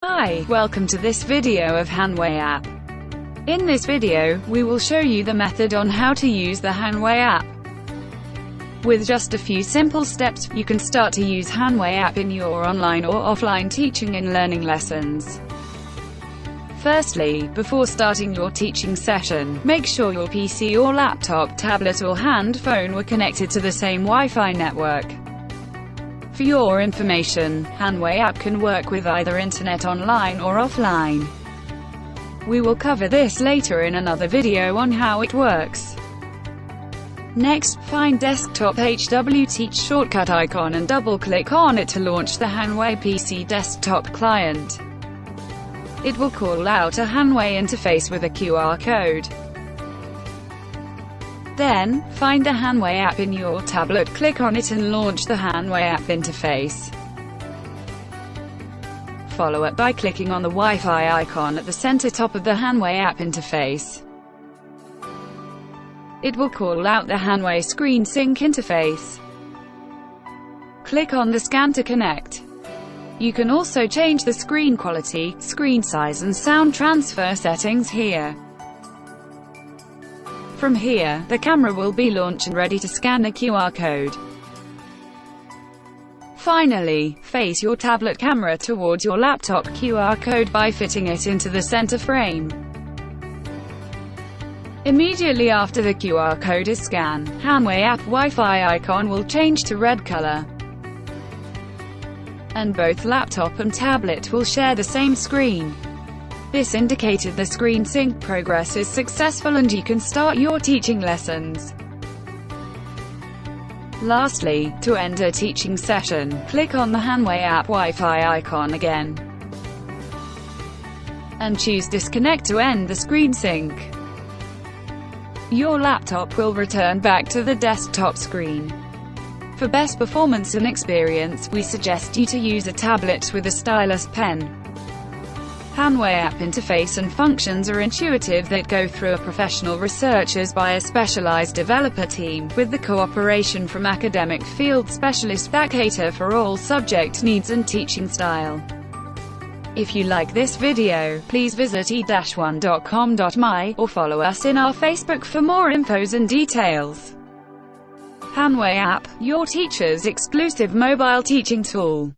Hi, welcome to this video of HanweiApp. In this video, we will show you the method on how to use the HanweiApp. With just a few simple steps, you can start to use HanweiApp in your online or offline teaching and learning lessons. Firstly, before starting your teaching session, make sure your PC or laptop, tablet or hand phone were connected to the same Wi-Fi network. For your information, HanweiApp can work with either internet online or offline. We will cover this later in another video on how it works. Next, find Desktop HWT shortcut icon and double-click on it to launch the Hanwei PC desktop client. It will call out a Hanwei interface with a QR code. Then, find the HanweiApp in your tablet, click on it and launch the HanweiApp interface. Follow up by clicking on the Wi-Fi icon at the center top of the HanweiApp interface. It will call out the Hanwei Screen Sync interface. Click on the Scan to connect. You can also change the screen quality, screen size and sound transfer settings here. From here, the camera will be launched and ready to scan the QR code. Finally, face your tablet camera towards your laptop QR code by fitting it into the center frame. Immediately after the QR code is scanned, HanweiApp Wi-Fi icon will change to red color. And both laptop and tablet will share the same screen. This indicated the screen sync progress is successful and you can start your teaching lessons. Lastly, to end a teaching session, click on the HanweiApp Wi-Fi icon again and choose Disconnect to end the screen sync. Your laptop will return back to the desktop screen. For best performance and experience, we suggest you to use a tablet with a stylus pen. HanweiApp interface and functions are intuitive that go through a professional researchers by a specialized developer team, with the cooperation from academic field specialists that cater for all subject needs and teaching style. If you like this video, please visit e-1.com.my, or follow us in our Facebook for more infos and details. HanweiApp, your teacher's exclusive mobile teaching tool.